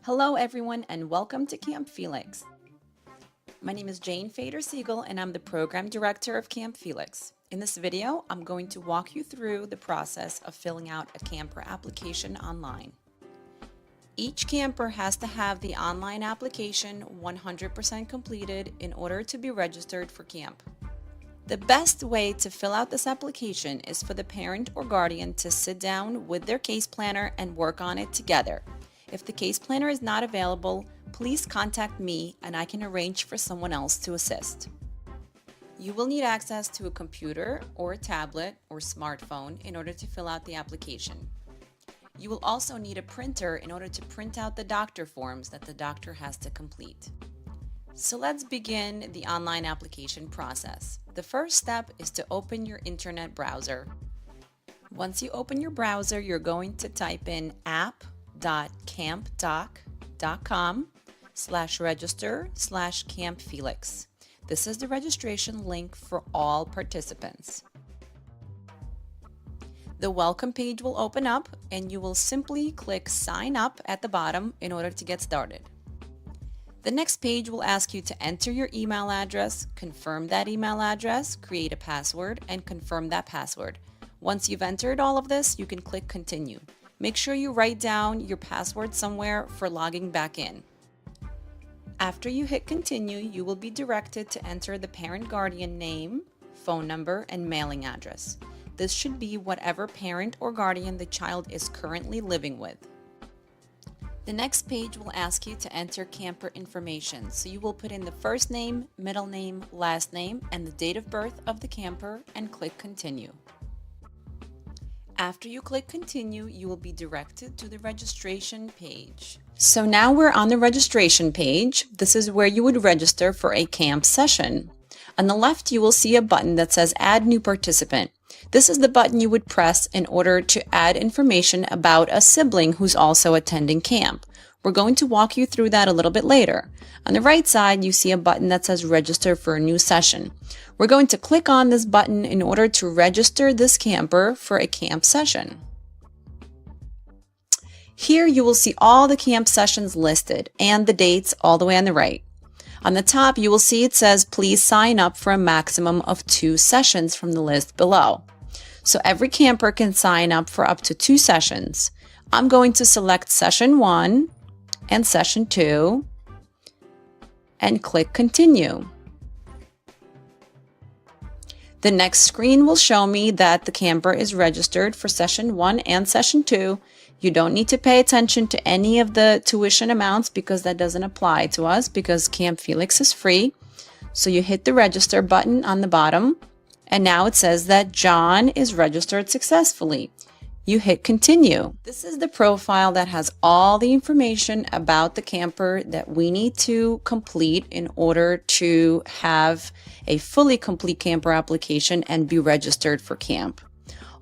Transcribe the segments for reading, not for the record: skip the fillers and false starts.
Hello everyone and welcome to Camp Felix. My name is Jane Fader-Siegel and I'm the Program Director of Camp Felix. In this video, I'm going to walk you through the process of filling out a camper application online. Each camper has to have the online application 100% completed in order to be registered for camp. The best way to fill out this application is for the parent or guardian to sit down with their case planner and work on it together. If the case planner is not available, please contact me and I can arrange for someone else to assist. You will need access to a computer or a tablet or smartphone in order to fill out the application. You will also need a printer in order to print out the doctor forms that the doctor has to complete. So let's begin the online application process. The first step is to open your internet browser. Once you open your browser, you're going to type in app.campdoc.com/register/campfelix. This is the registration link for all participants. The welcome page will open up and you will simply click sign up at the bottom in order to get started. The next page will ask you to enter your email address, confirm that email address, create a password, and confirm that password. Once you've entered all of this, you can click continue. Make sure you write down your password somewhere for logging back in. After you hit continue, you will be directed to enter the parent guardian name, phone number, and mailing address. This should be whatever parent or guardian the child is currently living with. The next page will ask you to enter camper information, so you will put in the first name, middle name, last name, and the date of birth of the camper and click continue. After you click continue, you will be directed to the registration page. So now we're on the registration page. This is where you would register for a camp session. On the left, you will see a button that says add new participant. This is the button you would press in order to add information about a sibling who's also attending camp. We're going to walk you through that a little bit later. On the right side, you see a button that says register for a new session. We're going to click on this button in order to register this camper for a camp session. Here you will see all the camp sessions listed and the dates all the way on the right. On the top, you will see it says please sign up for a maximum of 2 sessions from the list below. So every camper can sign up for up to 2 sessions. I'm going to select session 1 and session 2 and click continue. The next screen will show me that the camper is registered for session 1 and session 2. You don't need to pay attention to any of the tuition amounts because that doesn't apply to us because Camp Felix is free. So you hit the register button on the bottom and now it says that John is registered successfully. You hit continue. This is the profile that has all the information about the camper that we need to complete in order to have a fully complete camper application and be registered for camp.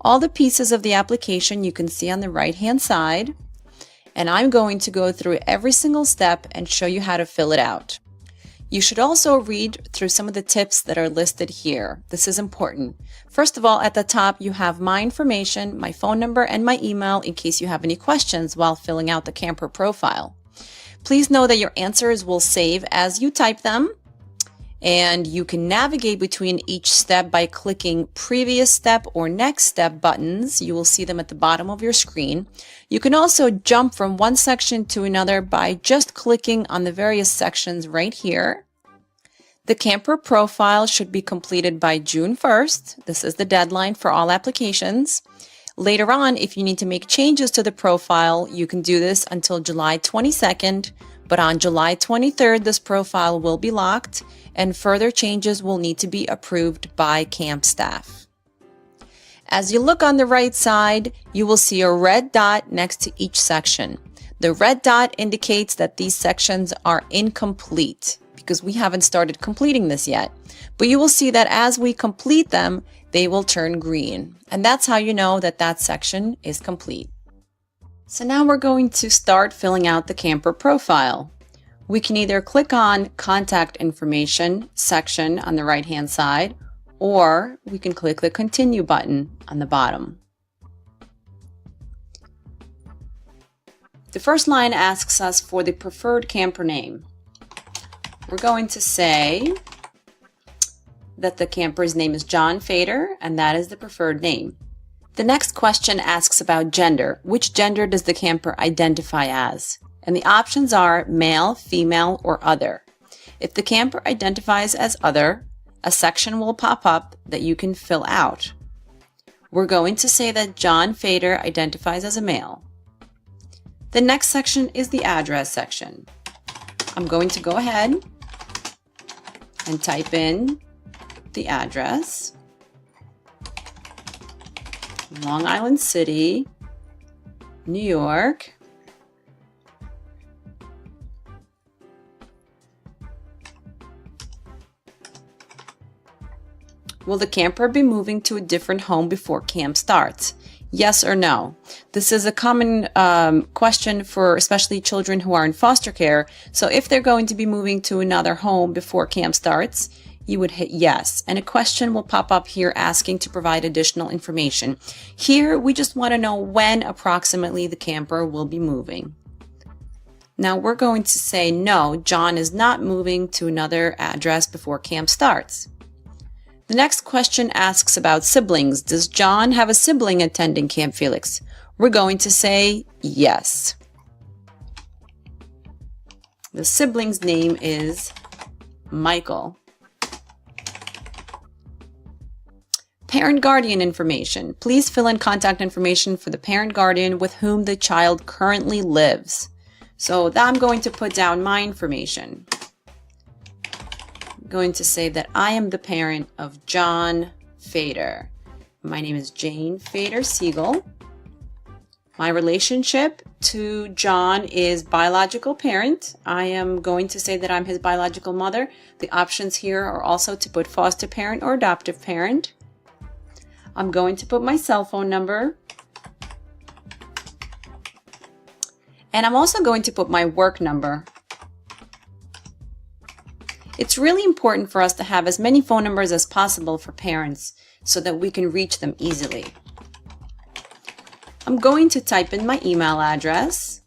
All the pieces of the application you can see on the right-hand side, and I'm going to go through every single step and show you how to fill it out. You should also read through some of the tips that are listed here. This is important. First of all, at the top, you have my information, my phone number, and my email in case you have any questions while filling out the camper profile. Please know that your answers will save as you type them, and you can navigate between each step by clicking previous step or next step buttons. You will see them at the bottom of your screen. You can also jump from one section to another by just clicking on the various sections right here. The camper profile should be completed by June 1st. This is the deadline for all applications. Later on, if you need to make changes to the profile, you can do this until July 22nd. But on July 23rd, this profile will be locked and further changes will need to be approved by camp staff. As you look on the right side, you will see a red dot next to each section. The red dot indicates that these sections are incomplete because we haven't started completing this yet. But you will see that as we complete them, they will turn green. And that's how you know that that section is complete. So now we're going to start filling out the camper profile. We can either click on Contact Information section on the right-hand side, or we can click the Continue button on the bottom. The first line asks us for the preferred camper name. We're going to say that the camper's name is John Fader, and that is the preferred name. The next question asks about gender. Which gender does the camper identify as? And the options are male, female, or other. If the camper identifies as other, a section will pop up that you can fill out. We're going to say that John Fader identifies as a male. The next section is the address section. I'm going to go ahead and type in the address. Long Island City, New York. Will the camper be moving to a different home before camp starts? Yes or no? This is a common question for especially children who are in foster care. So if they're going to be moving to another home before camp starts, you would hit yes. And a question will pop up here asking to provide additional information. Here, we just want to know when approximately the camper will be moving. Now we're going to say no, John is not moving to another address before camp starts. The next question asks about siblings. Does John have a sibling attending Camp Felix? We're going to say yes. The sibling's name is Michael. Parent guardian information. Please fill in contact information for the parent guardian with whom the child currently lives. So I'm going to put down my information. I'm going to say that I am the parent of John Fader. My name is Jane Fader Siegel. My relationship to John is biological parent. I am going to say that I'm his biological mother. The options here are also to put foster parent or adoptive parent. I'm going to put my cell phone number. And I'm also going to put my work number. It's really important for us to have as many phone numbers as possible for parents so that we can reach them easily. I'm going to type in my email address.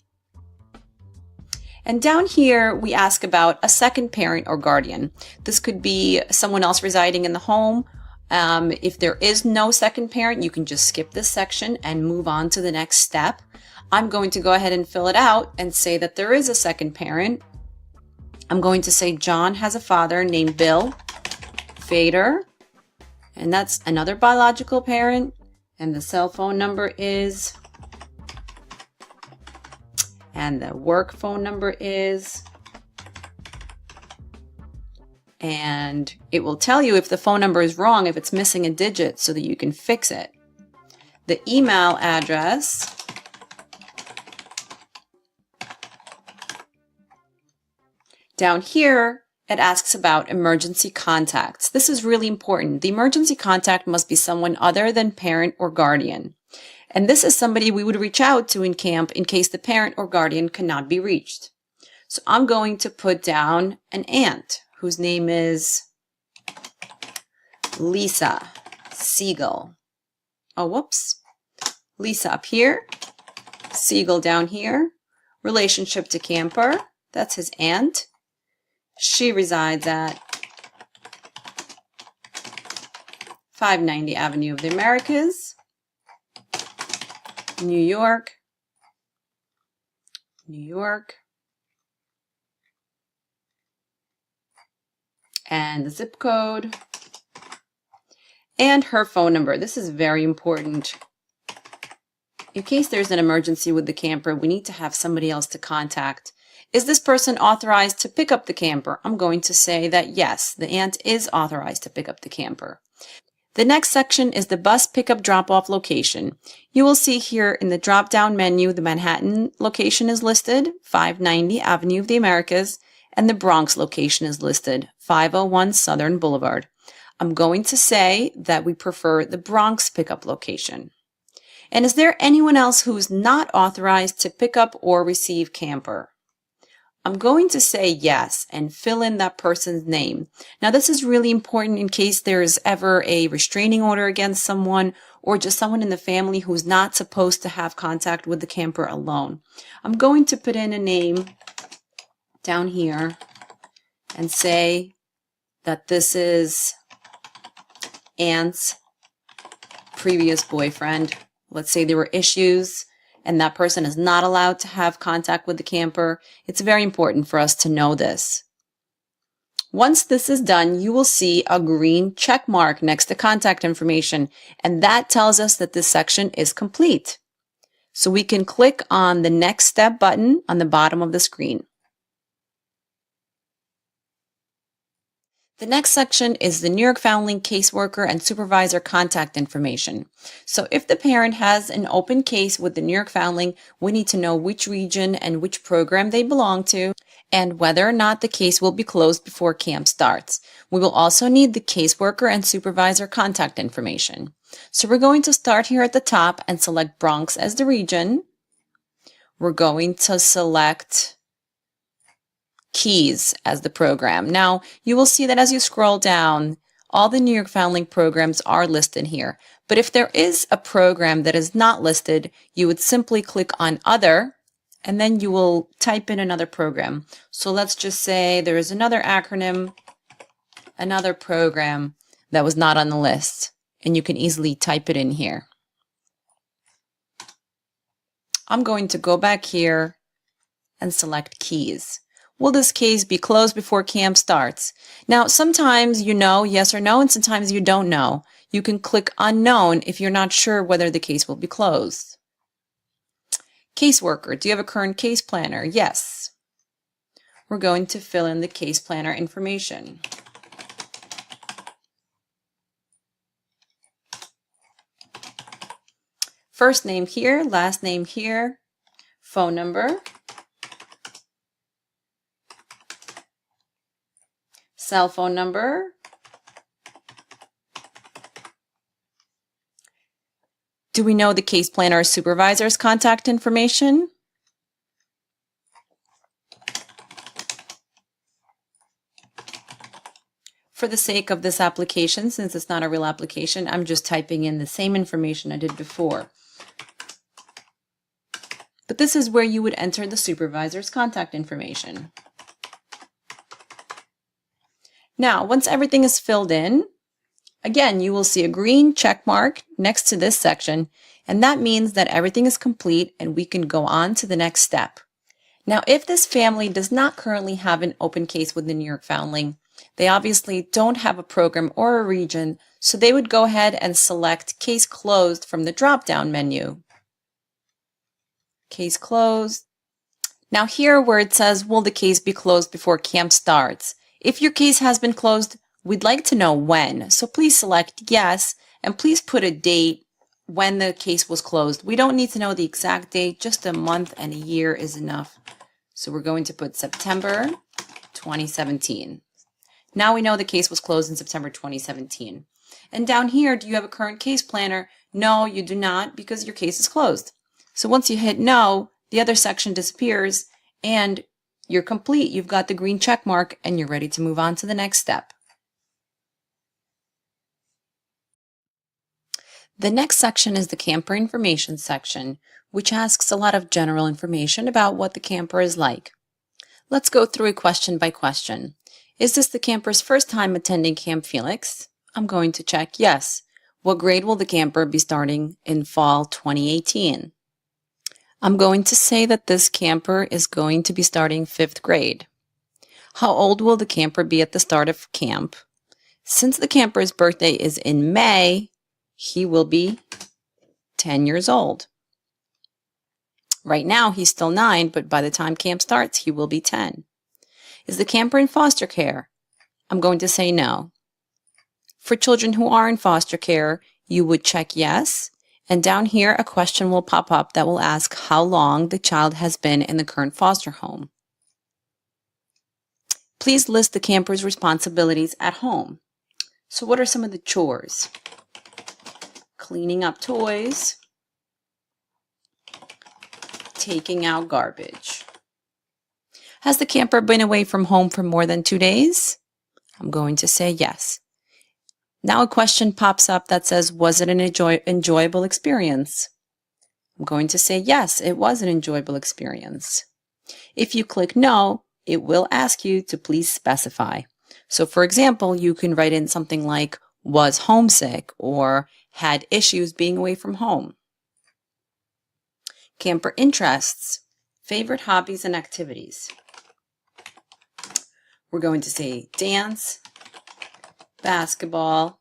And down here, we ask about a second parent or guardian. This could be someone else residing in the home. If there is no second parent, you can just skip this section and move on to the next step. I'm going to go ahead and fill it out and say that there is a second parent. I'm going to say John has a father named Bill Fader, and that's another biological parent, and the cell phone number is, and the work phone number is, and it will tell you if the phone number is wrong, if it's missing a digit, so that you can fix it. The email address, down here, it asks about emergency contacts. This is really important. The emergency contact must be someone other than parent or guardian. And this is somebody we would reach out to in camp in case the parent or guardian cannot be reached. So I'm going to put down an aunt whose name is Lisa Siegel. Oh, whoops. Lisa up here, Siegel down here. Relationship to camper, that's his aunt. She resides at 590 Avenue of the Americas, New York, New York. And the zip code, and her phone number. This is very important. In case there's an emergency with the camper, we need to have somebody else to contact. Is this person authorized to pick up the camper? I'm going to say that yes, the aunt is authorized to pick up the camper. The next section is the bus pickup drop-off location. You will see here in the drop-down menu, the Manhattan location is listed, 590 Avenue of the Americas, and the Bronx location is listed, 501 Southern Boulevard. I'm going to say that we prefer the Bronx pickup location. And is there anyone else who's not authorized to pick up or receive camper? I'm going to say yes and fill in that person's name. Now, this is really important in case there's ever a restraining order against someone or just someone in the family who's not supposed to have contact with the camper alone. I'm going to put in a name down here and say that this is Aunt's previous boyfriend. Let's say there were issues and that person is not allowed to have contact with the camper. It's very important for us to know this. Once this is done, you will see a green check mark next to contact information, and that tells us that this section is complete. So we can click on the next step button on the bottom of the screen. The next section is the New York Foundling caseworker and supervisor contact information. So if the parent has an open case with the New York Foundling, we need to know which region and which program they belong to and whether or not the case will be closed before camp starts. We will also need the caseworker and supervisor contact information. So we're going to start here at the top and select Bronx as the region. We're going to select Keys as the program. Now, you will see that as you scroll down, all the New York Foundling programs are listed here. But if there is a program that is not listed, you would simply click on Other, and then you will type in another program. So let's just say there is another acronym, another program that was not on the list, and you can easily type it in here. I'm going to go back here and select Keys. Will this case be closed before camp starts? Now, sometimes you know yes or no, and sometimes you don't know. You can click Unknown if you're not sure whether the case will be closed. Caseworker, do you have a current case planner? Yes. We're going to fill in the case planner information. First name here, last name here, phone number, cell phone number, do we know the case planner or supervisor's contact information? For the sake of this application, since it's not a real application, I'm just typing in the same information I did before. But this is where you would enter the supervisor's contact information. Now, once everything is filled in, again, you will see a green check mark next to this section, and that means that everything is complete and we can go on to the next step. Now, if this family does not currently have an open case with the New York Foundling, they obviously don't have a program or a region, so they would go ahead and select Case Closed from the drop-down menu. Case closed. Now here where it says, will the case be closed before camp starts? If your case has been closed, we'd like to know when. So please select yes, and please put a date when the case was closed. We don't need to know the exact date, just a month and a year is enough. So we're going to put September 2017. Now we know the case was closed in September 2017. And down here, do you have a current case planner? No, you do not, because your case is closed. So once you hit no, the other section disappears and you're complete. You've got the green check mark and you're ready to move on to the next step. The next section is the camper information section, which asks a lot of general information about what the camper is like. Let's go through it question by question. Is this the camper's first time attending Camp Felix? I'm going to check yes. What grade will the camper be starting in fall 2018? I'm going to say that this camper is going to be starting 5th grade. How old will the camper be at the start of camp? Since the camper's birthday is in May, he will be 10 years old. Right now, he's still 9, but by the time camp starts, he will be 10. Is the camper in foster care? I'm going to say no. For children who are in foster care, you would check yes. And down here, a question will pop up that will ask how long the child has been in the current foster home. Please list the camper's responsibilities at home. So what are some of the chores? Cleaning up toys, taking out garbage. Has the camper been away from home for more than 2 days? I'm going to say yes. Now a question pops up that says, was it an enjoyable experience? I'm going to say yes, it was an enjoyable experience. If you click no, it will ask you to please specify. So for example, you can write in something like was homesick or had issues being away from home. Camper interests, favorite hobbies and activities. We're going to say dance, basketball,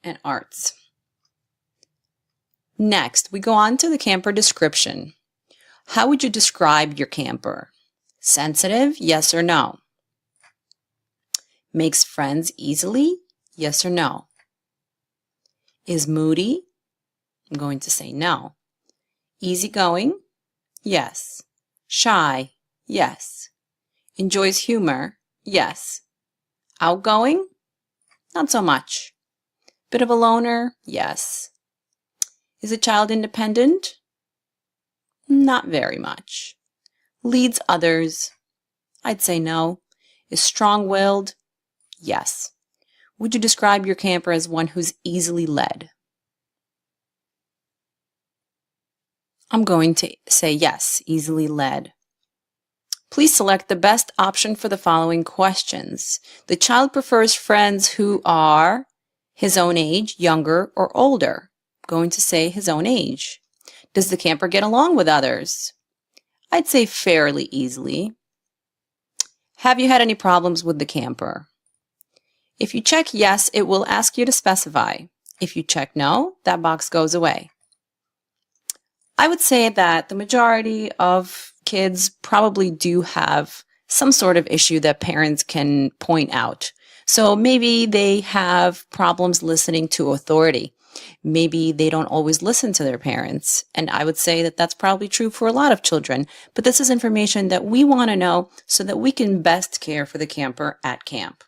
and arts. Next, we go on to the camper description. How would you describe your camper? Sensitive, yes or no? Makes friends easily, yes or no? Is moody? I'm going to say no. Easygoing? Yes. Shy? Yes. Enjoys humor? Yes. Outgoing? Not so much. Bit of a loner? Yes. Is a child independent? Not very much. Leads others? I'd say no. Is strong-willed? Yes. Would you describe your camper as one who's easily led? I'm going to say yes, easily led. Please select the best option for the following questions. The child prefers friends who are his own age, younger, or older. I'm going to say his own age. Does the camper get along with others? I'd say fairly easily. Have you had any problems with the camper? If you check yes, it will ask you to specify. If you check no, that box goes away. I would say that the majority of kids probably do have some sort of issue that parents can point out. So maybe they have problems listening to authority. Maybe they don't always listen to their parents. And I would say that that's probably true for a lot of children. But this is information that we want to know so that we can best care for the camper at camp.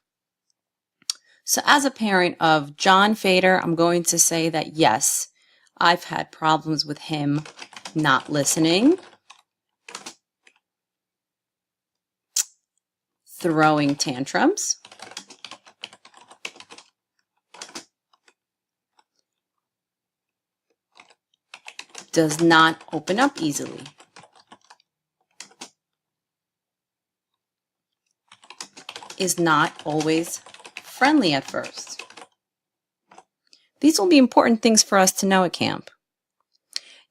So as a parent of John Fader, I'm going to say that yes, I've had problems with him not listening, throwing tantrums, does not open up easily, is not always friendly at first. These will be important things for us to know at camp.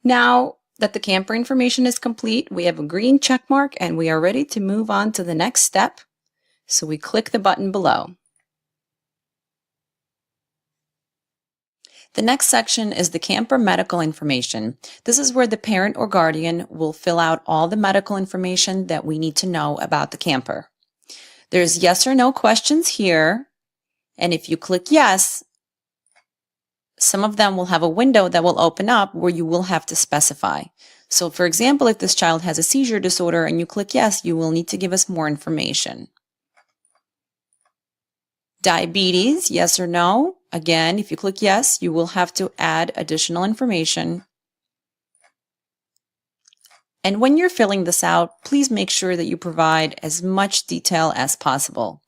Now that the camper information is complete, we have a green check mark and we are ready to move on to the next step. So we click the button below. The next section is the camper medical information. This is where the parent or guardian will fill out all the medical information that we need to know about the camper. There's yes or no questions here, and if you click yes, some of them will have a window that will open up where you will have to specify. So for example, if this child has a seizure disorder and you click yes, you will need to give us more information. Diabetes, yes or no? Again, if you click yes, you will have to add additional information. And when you're filling this out, please make sure that you provide as much detail as possible.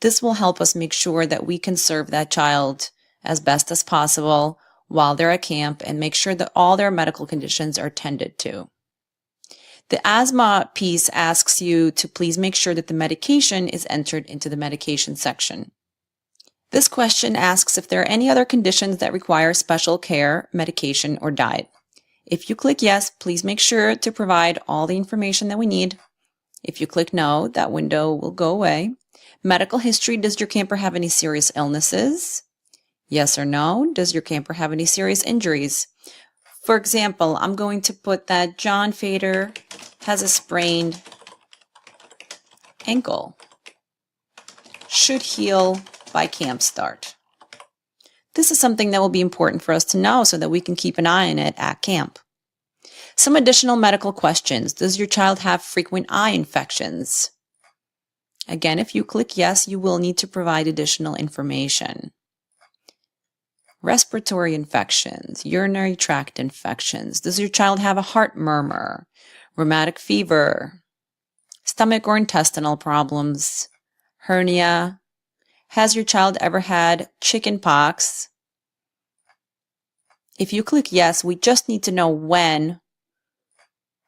This will help us make sure that we can serve that child as best as possible while they're at camp and make sure that all their medical conditions are tended to. The asthma piece asks you to please make sure that the medication is entered into the medication section. This question asks if there are any other conditions that require special care, medication, or diet. If you click yes, please make sure to provide all the information that we need. If you click no, that window will go away. Medical history, does your camper have any serious illnesses? Yes or no, does your camper have any serious injuries? For example, I'm going to put that John Fader has a sprained ankle. Should heal by camp start. This is something that will be important for us to know so that we can keep an eye on it at camp. Some additional medical questions. Does your child have frequent eye infections? Again, if you click yes, you will need to provide additional information. Respiratory infections, urinary tract infections. Does your child have a heart murmur, rheumatic fever, stomach or intestinal problems, hernia. Has your child ever had chicken pox? If you click yes, we just need to know when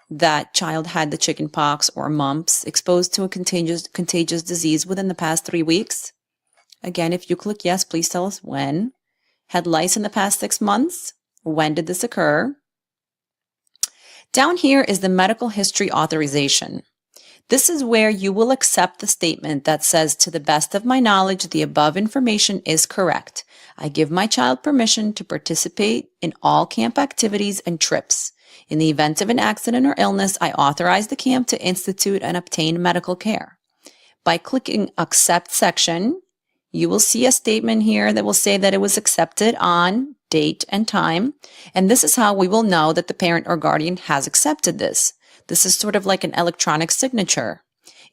that child had the chicken pox or mumps, exposed to a contagious disease within the past 3 weeks. Again, if you click yes, please tell us when. Had lice in the past 6 months? When did this occur? Down here is the medical history authorization. This is where you will accept the statement that says, to the best of my knowledge, the above information is correct. I give my child permission to participate in all camp activities and trips. In the event of an accident or illness, I authorize the camp to institute and obtain medical care. By clicking Accept section, you will see a statement here that will say that it was accepted on date and time. And this is how we will know that the parent or guardian has accepted this. This is sort of like an electronic signature.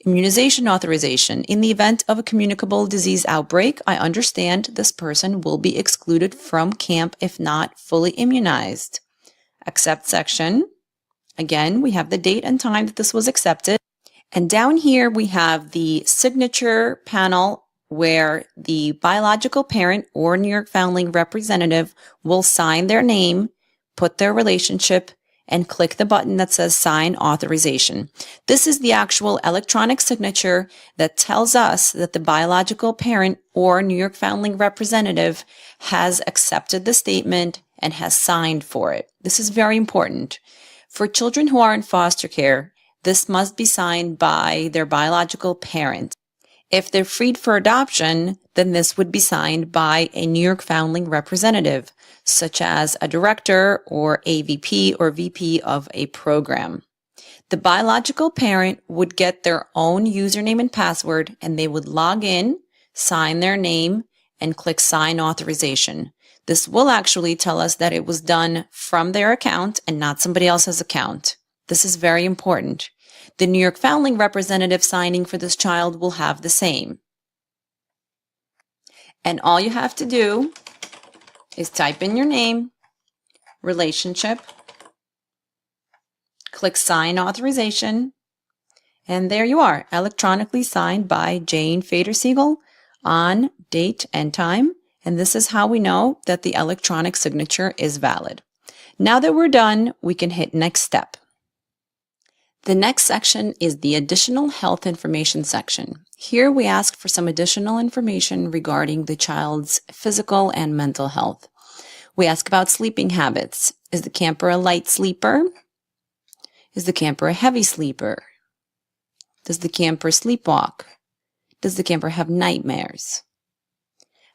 Immunization authorization. In the event of a communicable disease outbreak, I understand this person will be excluded from camp if not fully immunized. Accept section. Again, we have the date and time that this was accepted. And down here we have the signature panel where the biological parent or New York Foundling representative will sign their name, put their relationship, and click the button that says Sign Authorization. This is the actual electronic signature that tells us that the biological parent or New York Foundling representative has accepted the statement and has signed for it. This is very important. For children who are in foster care, this must be signed by their biological parent. If they're freed for adoption, then this would be signed by a New York Foundling representative, such as a director or a VP or VP of a program. The biological parent would get their own username and password, and they would log in, sign their name, and click Sign Authorization. This will actually tell us that it was done from their account and not somebody else's account. This is very important. The New York Foundling representative signing for this child will have the same. And all you have to do is type in your name, relationship, click Sign Authorization, and there you are, electronically signed by Jane Fader-Siegel on date and time. And this is how we know that the electronic signature is valid. Now that we're done, we can hit Next Step. The next section is the Additional Health Information section. Here we ask for some additional information regarding the child's physical and mental health. We ask about sleeping habits. Is the camper a light sleeper? Is the camper a heavy sleeper? Does the camper sleepwalk? Does the camper have nightmares?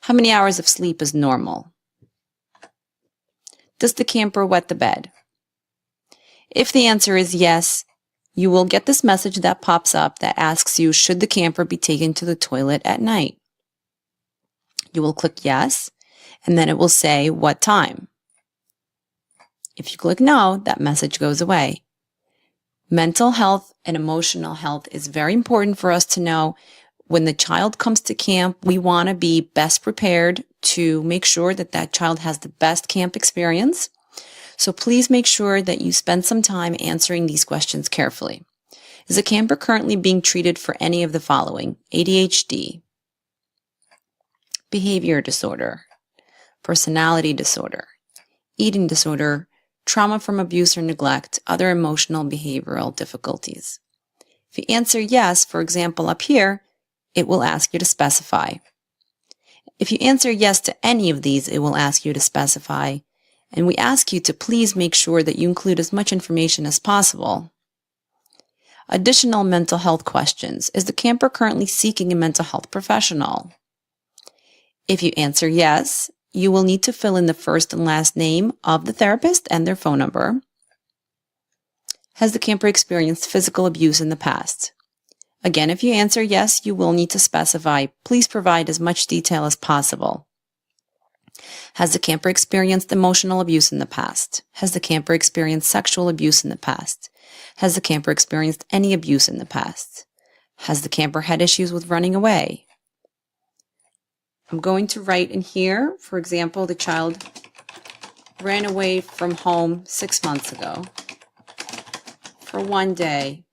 How many hours of sleep is normal? Does the camper wet the bed? If the answer is yes, you will get this message that pops up that asks you, should the camper be taken to the toilet at night? You will click yes, and then it will say what time. If you click no, that message goes away. Mental health and emotional health is very important for us to know. When the child comes to camp, we want to be best prepared to make sure that that child has the best camp experience. So please make sure that you spend some time answering these questions carefully. Is a camper currently being treated for any of the following? ADHD, behavior disorder, personality disorder, eating disorder, trauma from abuse or neglect, other emotional behavioral difficulties. If you answer yes, for example, up here, it will ask you to specify. If you answer yes to any of these, it will ask you to specify. And we ask you to please make sure that you include as much information as possible. Additional mental health questions. Is the camper currently seeking a mental health professional? If you answer yes, you will need to fill in the first and last name of the therapist and their phone number. Has the camper experienced physical abuse in the past? Again, if you answer yes, you will need to specify. Please provide as much detail as possible. Has the camper experienced emotional abuse in the past? Has the camper experienced sexual abuse in the past? Has the camper experienced any abuse in the past? Has the camper had issues with running away? I'm going to write in here, for example, the child ran away from home 6 months ago for one day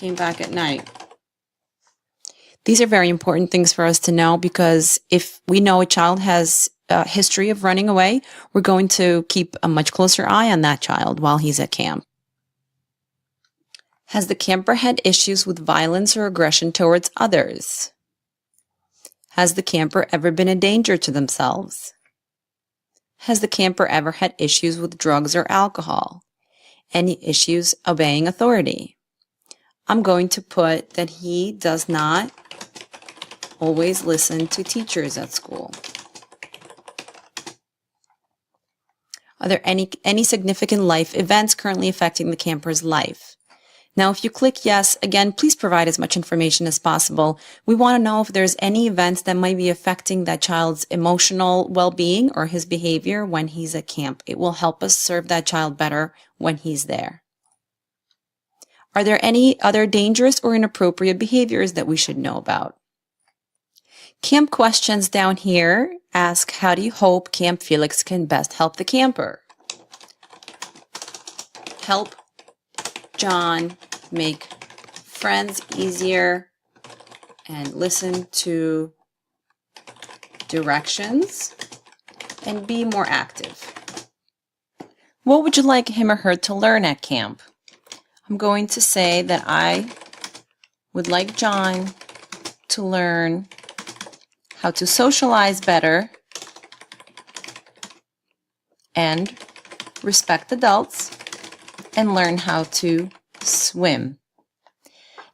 came back at night. These are very important things for us to know because if we know a child has a history of running away, we're going to keep a much closer eye on that child while he's at camp. Has the camper had issues with violence or aggression towards others? Has the camper ever been a danger to themselves? Has the camper ever had issues with drugs or alcohol? Any issues obeying authority? I'm going to put that he does not always listen to teachers at school. Are there any significant life events currently affecting the camper's life? Now, if you click yes, again, please provide as much information as possible. We want to know if there's any events that might be affecting that child's emotional well-being or his behavior when he's at camp. It will help us serve that child better when he's there. Are there any other dangerous or inappropriate behaviors that we should know about? Camp questions down here ask, how do you hope Camp Felix can best help the camper? Help John make friends easier and listen to directions and be more active. What would you like him or her to learn at camp? I'm going to say that I would like John to learn how to socialize better and respect adults and learn how to swim.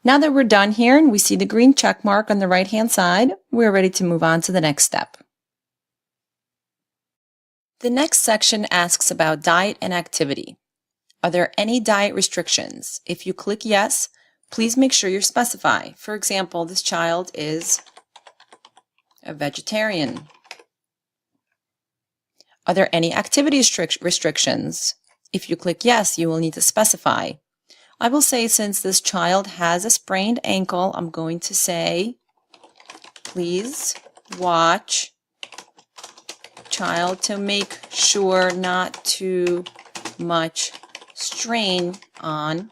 Now that we're done here and we see the green check mark on the right hand side, we're ready to move on to the next step. The next section asks about diet and activity. Are there any diet restrictions? If you click yes, please make sure you specify. For example, this child is a vegetarian. Are there any activity restrictions? If you click yes, you will need to specify. I will say since this child has a sprained ankle, I'm going to say, please watch child to make sure not too much strain on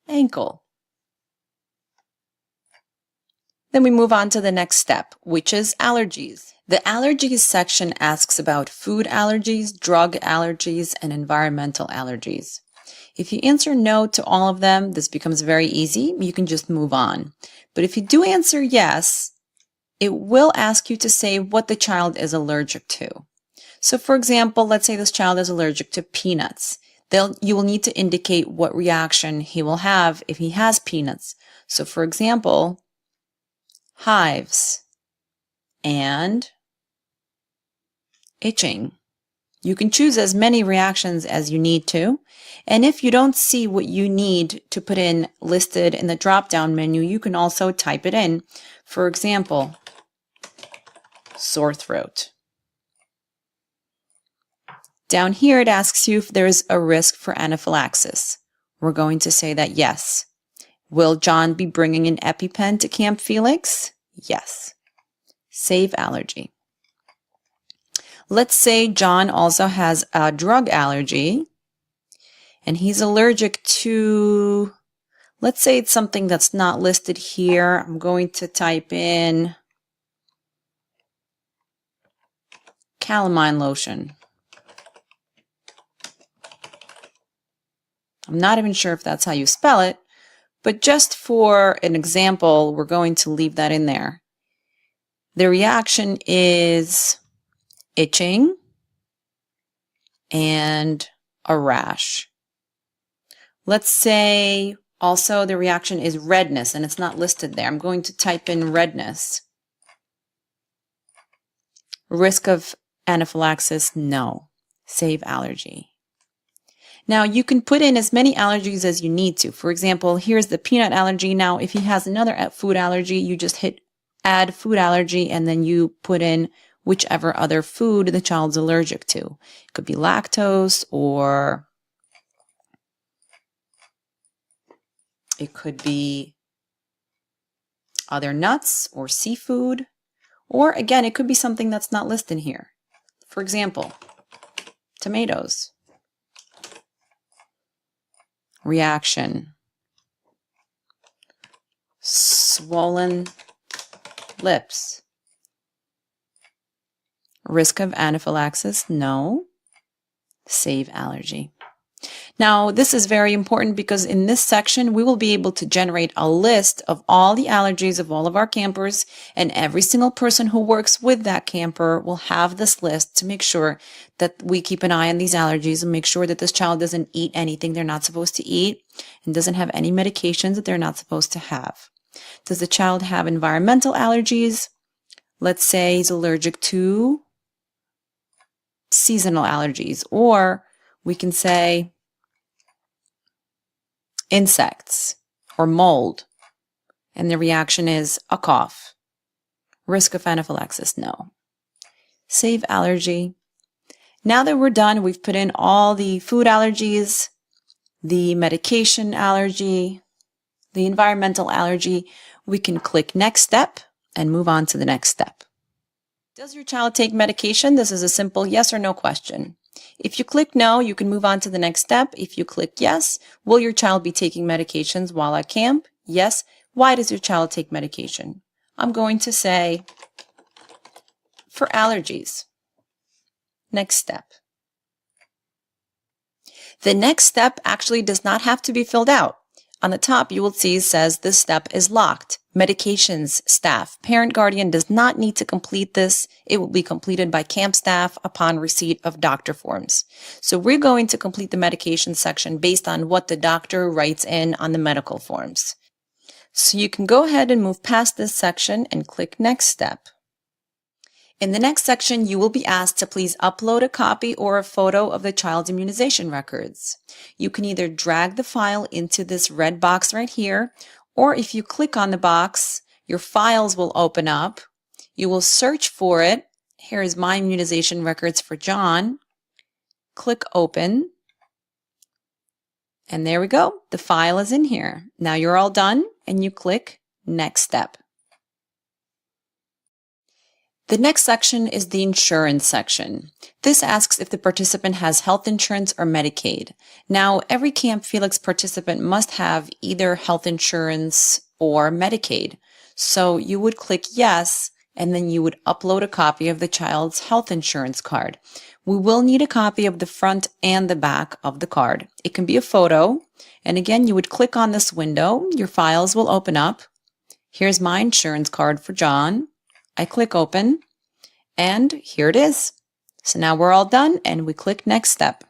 ankle. Then we move on to the next step, which is allergies. The allergies section asks about food allergies, drug allergies, and environmental allergies. If you answer no to all of them, this becomes very easy. You can just move on. But if you do answer yes, it will ask you to say what the child is allergic to. So for example, let's say this child is allergic to peanuts. You will need to indicate what reaction he will have if he has peanuts. So for example, hives and itching. You can choose as many reactions as you need to. And if you don't see what you need to put in listed in the drop-down menu, you can also type it in. For example, sore throat. Down here, it asks you if there's a risk for anaphylaxis. We're going to say that yes. Will John be bringing an EpiPen to Camp Felix? Yes. Save allergy. Let's say John also has a drug allergy and he's allergic to, let's say it's something that's not listed here. I'm going to type in calamine lotion. I'm not even sure if that's how you spell it, but just for an example, we're going to leave that in there. The reaction is itching and a rash. Let's say also the reaction is redness and it's not listed there. I'm going to type in redness. Risk of anaphylaxis, no. Save allergy. Now you can put in as many allergies as you need to. For example, here's the peanut allergy. Now if he has another food allergy, you just hit add food allergy and then you put in whichever other food the child's allergic to. It could be lactose or it could be other nuts or seafood, or again, it could be something that's not listed here. For example, tomatoes. Reaction. swollen lips. Risk of anaphylaxis? No. Save allergy. Now, this is very important because in this section, we will be able to generate a list of all the allergies of all of our campers, and every single person who works with that camper will have this list to make sure that we keep an eye on these allergies and make sure that this child doesn't eat anything they're not supposed to eat and doesn't have any medications that they're not supposed to have. Does the child have environmental allergies? Let's say he's allergic to seasonal allergies, or we can say insects or mold, and the reaction is a cough. Risk of anaphylaxis? No. Save allergy. Now that we're done, we've put in all the food allergies, the medication allergy, the environmental allergy. We can click next step and move on to the next step. Does your child take medication? This is a simple yes or no question. If you click no, you can move on to the next step. If you click yes, will your child be taking medications while at camp? Yes. Why does your child take medication? I'm going to say for allergies. Next step. The next step actually does not have to be filled out. On the top, you will see it says this step is locked. Medications staff. Parent guardian does not need to complete this. It will be completed by camp staff upon receipt of doctor forms. So we're going to complete the medication section based on what the doctor writes in on the medical forms. So you can go ahead and move past this section and click next step. In the next section, you will be asked to please upload a copy or a photo of the child's immunization records. You can either drag the file into this red box right here, or if you click on the box, your files will open up. You will search for it. Here is my immunization records for John. Click open. And there we go. The file is in here. Now you're all done, and you click next step. The next section is the insurance section. This asks if the participant has health insurance or Medicaid. Now, every Camp Felix participant must have either health insurance or Medicaid. So you would click yes, and then you would upload a copy of the child's health insurance card. We will need a copy of the front and the back of the card. It can be a photo. And again, you would click on this window. Your files will open up. Here's my insurance card for John. I click open, and here it is. So now we're all done, and we click next step.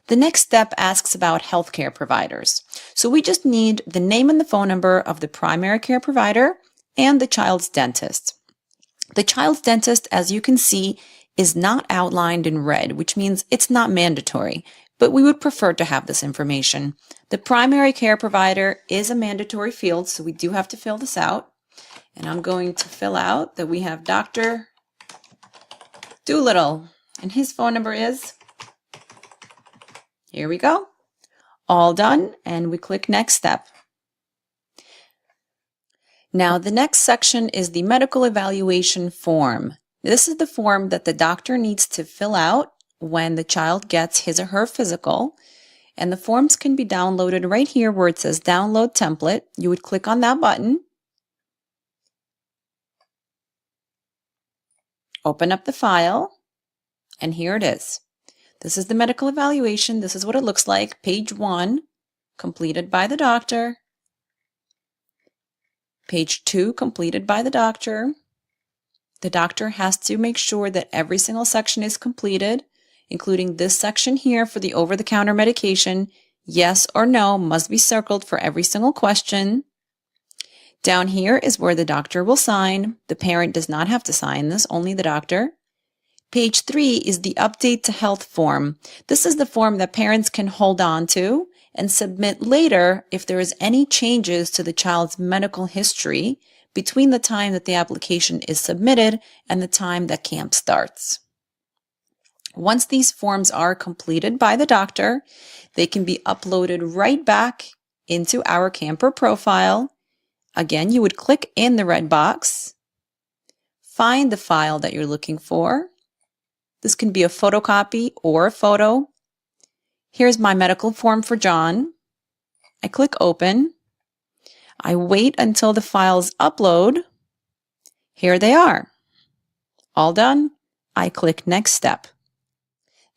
The next step asks about healthcare providers. So we just need the name and the phone number of the primary care provider and the child's dentist. The child's dentist, as you can see, is not outlined in red, which means it's not mandatory, but we would prefer to have this information. The primary care provider is a mandatory field, so we do have to fill this out. And I'm going to fill out that we have Dr. Doolittle, and his phone number is, here we go, all done, and we click next step. Now the next section is the medical evaluation form. This is the form that the doctor needs to fill out when the child gets his or her physical, and the forms can be downloaded right here where it says download template. You would click on that button. Open up the file, and here it is. This is the medical evaluation. This is what it looks like. Page 1, completed by the doctor. Page 2, completed by the doctor. The doctor has to make sure that every single section is completed, including this section here for the over-the-counter medication. Yes or no must be circled for every single question. Down here is where the doctor will sign. The parent does not have to sign this, only the doctor. Page 3 is the update to health form. This is the form that parents can hold on to and submit later if there is any changes to the child's medical history between the time that the application is submitted and the time that camp starts. Once these forms are completed by the doctor, they can be uploaded right back into our camper profile. Again, you would click in the red box, find the file that you're looking for. This can be a photocopy or a photo. Here's my medical form for John. I click open. I wait until the files upload. Here they are. All done. I click Next Step.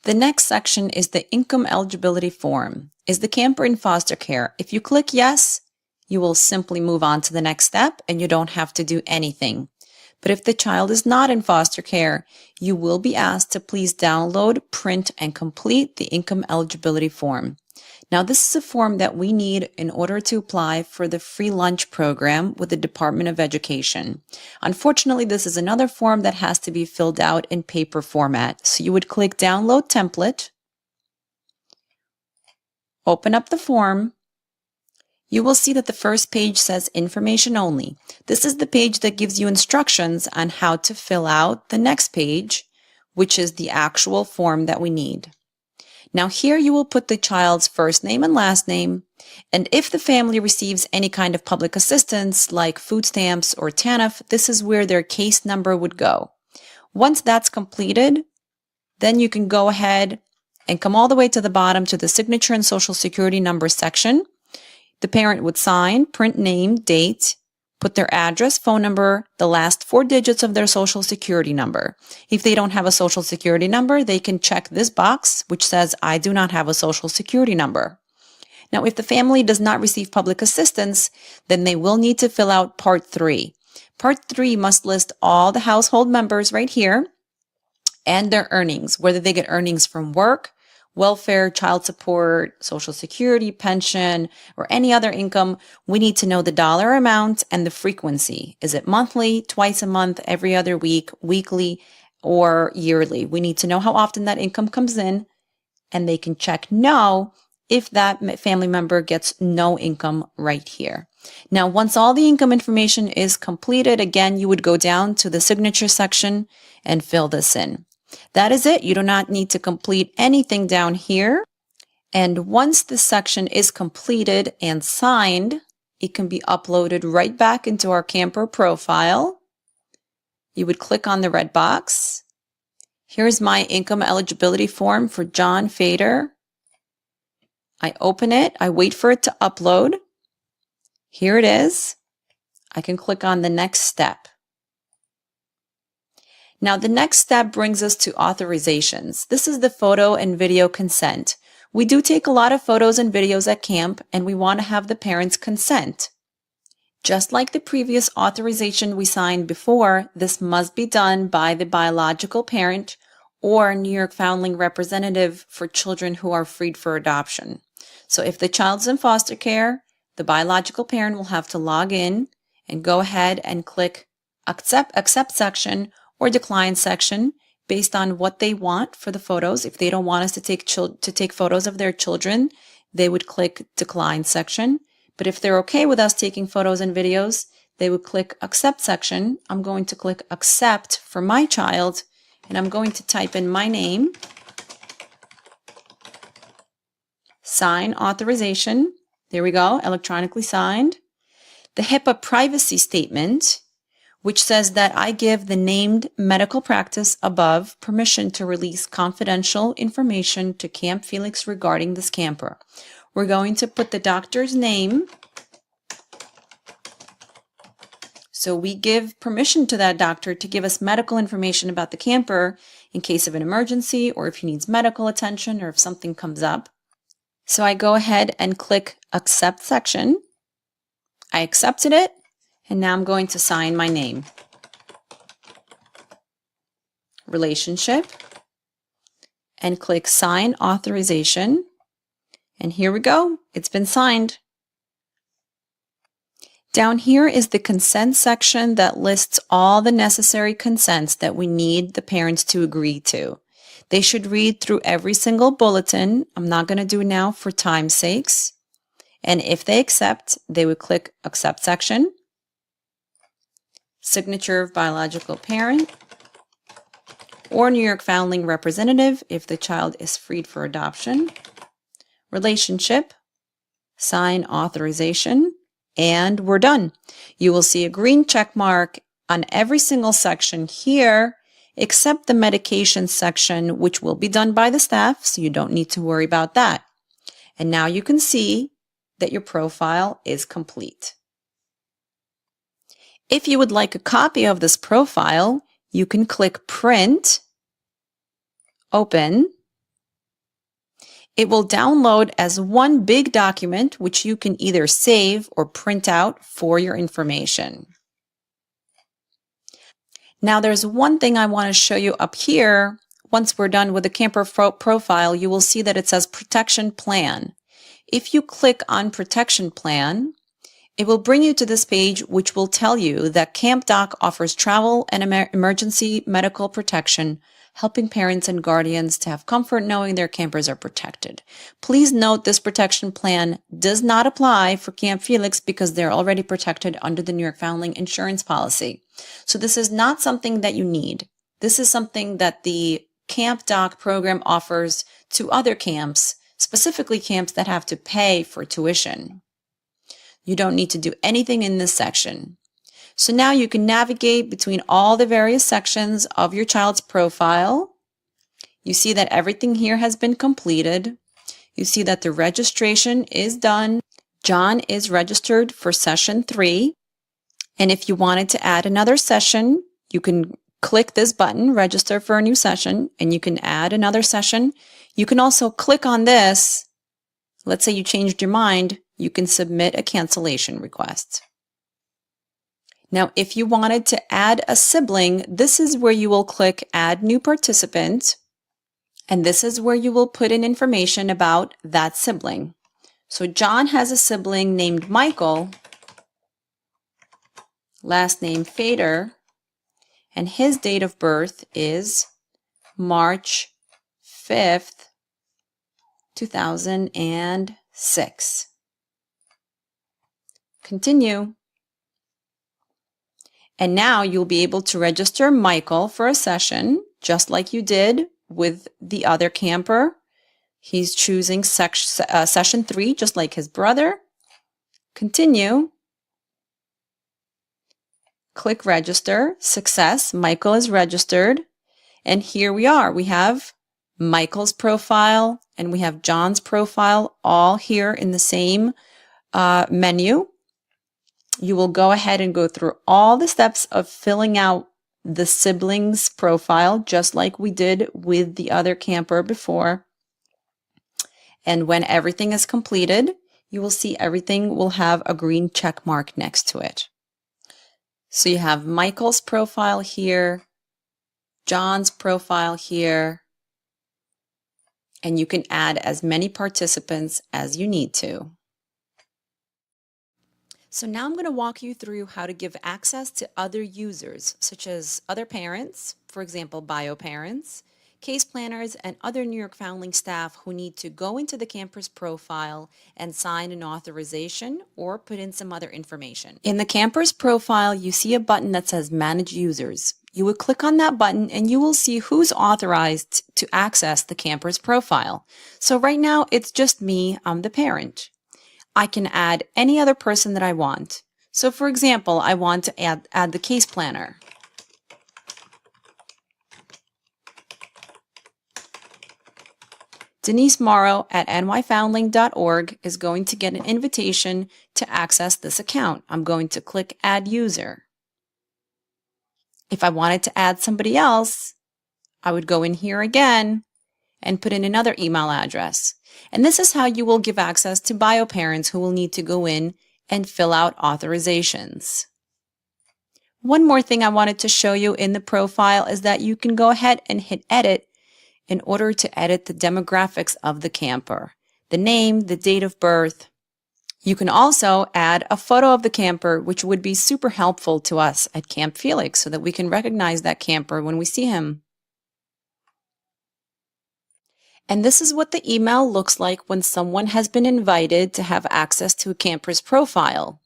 The next section is the income eligibility form. Is the camper in foster care? If you click yes, you will simply move on to the next step and you don't have to do anything. But if the child is not in foster care, you will be asked to please download, print, and complete the income eligibility form. Now, this is a form that we need in order to apply for the free lunch program with the Department of Education. Unfortunately, this is another form that has to be filled out in paper format. So you would click Download Template, open up the form. You will see that the first page says Information Only. This is the page that gives you instructions on how to fill out the next page, which is the actual form that we need. Now here you will put the child's first name and last name, and if the family receives any kind of public assistance like food stamps or TANF, this is where their case number would go. Once that's completed, then you can go ahead and come all the way to the bottom to the signature and social security number section. The parent would sign, print name, date, put their address, phone number, the last 4 digits of their social security number. If they don't have a social security number, they can check this box which says, I do not have a social security number. Now, if the family does not receive public assistance, then they will need to fill out Part 3. Part 3 must list all the household members right here and their earnings, whether they get earnings from work, welfare, child support, social security, pension, or any other income. We need to know the dollar amount and the frequency. Is it monthly, twice a month, every other week, weekly, or yearly? We need to know how often that income comes in, and they can check no if that family member gets no income right here. Now, once all the income information is completed, again, you would go down to the signature section and fill this in. That is it. You do not need to complete anything down here. And once this section is completed and signed, it can be uploaded right back into our camper profile. You would click on the red box. Here's my income eligibility form for John Fader. I open it. I wait for it to upload. Here it is. I can click on the next step. Now, the next step brings us to authorizations. This is the photo and video consent. We do take a lot of photos and videos at camp, and we want to have the parents consent. Just like the previous authorization we signed before, this must be done by the biological parent or New York Foundling representative for children who are freed for adoption. So if the child's in foster care, the biological parent will have to log in and go ahead and click Accept section or Decline section based on what they want for the photos. If they don't want us to take photos of their children, they would click Decline section. But if they're okay with us taking photos and videos, they would click Accept section. I'm going to click Accept for my child, and I'm going to type in my name, sign authorization. There we go, electronically signed. The HIPAA privacy statement, which says that I give the named medical practice above permission to release confidential information to Camp Felix regarding this camper. We're going to put the doctor's name. So we give permission to that doctor to give us medical information about the camper in case of an emergency or if he needs medical attention or if something comes up. So I go ahead and click Accept section. I accepted it. And now I'm going to sign my name. Relationship. And click Sign Authorization. And here we go. It's been signed. Down here is the consent section that lists all the necessary consents that we need the parents to agree to. They should read through every single bulletin. I'm not going to do it now for time's sakes. And if they accept, they would click Accept section. Signature of biological parent, or New York Foundling representative if the child is freed for adoption. Relationship, sign authorization, and we're done. You will see a green check mark on every single section here, except the medication section, which will be done by the staff, so you don't need to worry about that. And now you can see that your profile is complete. If you would like a copy of this profile, you can click Print, Open. It will download as one big document, which you can either save or print out for your information. Now there's one thing I want to show you up here. Once we're done with the camper profile, you will see that it says Protection Plan. If you click on Protection Plan, it will bring you to this page, which will tell you that CampDoc offers travel and emergency medical protection, helping parents and guardians to have comfort knowing their campers are protected. Please note this protection plan does not apply for Camp Felix because they're already protected under the New York Foundling insurance policy. So this is not something that you need. This is something that the CampDoc program offers to other camps, specifically camps that have to pay for tuition. You don't need to do anything in this section. So now you can navigate between all the various sections of your child's profile. You see that everything here has been completed. You see that the registration is done. John is registered for session 3. And if you wanted to add another session, you can click this button, register for a new session, and you can add another session. You can also click on this. Let's say you changed your mind. You can submit a cancellation request. Now, if you wanted to add a sibling, this is where you will click Add New Participant, and this is where you will put in information about that sibling. So John has a sibling named Michael, last name Fader, and his date of birth is March 5th, 2006. Continue. And now you'll be able to register Michael for a session, just like you did with the other camper. He's choosing session 3, just like his brother. Continue. Click Register. Success. Michael is registered. And here we are. We have Michael's profile and we have John's profile all here in the same menu. You will go ahead and go through all the steps of filling out the siblings profile, just like we did with the other camper before. And when everything is completed, you will see everything will have a green check mark next to it. So you have Michael's profile here, John's profile here, and you can add as many participants as you need to. So now I'm going to walk you through how to give access to other users, such as other parents, for example, bio parents, case planners, and other New York Foundling staff who need to go into the camper's profile and sign an authorization or put in some other information. In the camper's profile, you see a button that says Manage Users. You would click on that button and you will see who's authorized to access the camper's profile. So right now, it's just me, I'm the parent. I can add any other person that I want. So for example, I want to add the case planner. Denise Morrow at nyfoundling.org is going to get an invitation to access this account. I'm going to click Add User. If I wanted to add somebody else, I would go in here again and put in another email address. And this is how you will give access to bio parents who will need to go in and fill out authorizations. One more thing I wanted to show you in the profile is that you can go ahead and hit Edit in order to edit the demographics of the camper, the name, the date of birth. You can also add a photo of the camper, which would be super helpful to us at Camp Felix so that we can recognize that camper when we see him. And this is what the email looks like when someone has been invited to have access to a camper's profile.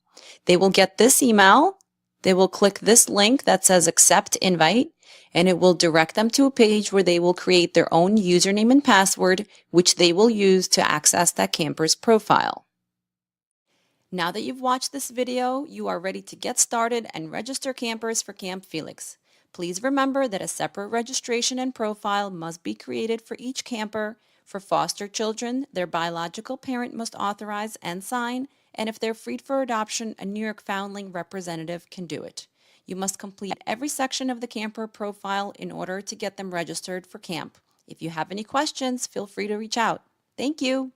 They will get this email, they will click this link that says Accept Invite, and it will direct them to a page where they will create their own username and password, which they will use to access that camper's profile. Now that you've watched this video, you are ready to get started and register campers for Camp Felix. Please remember that a separate registration and profile must be created for each camper. For foster children, their biological parent must authorize and sign, and if they're freed for adoption, a New York Foundling representative can do it. You must complete every section of the camper profile in order to get them registered for camp. If you have any questions, feel free to reach out. Thank you.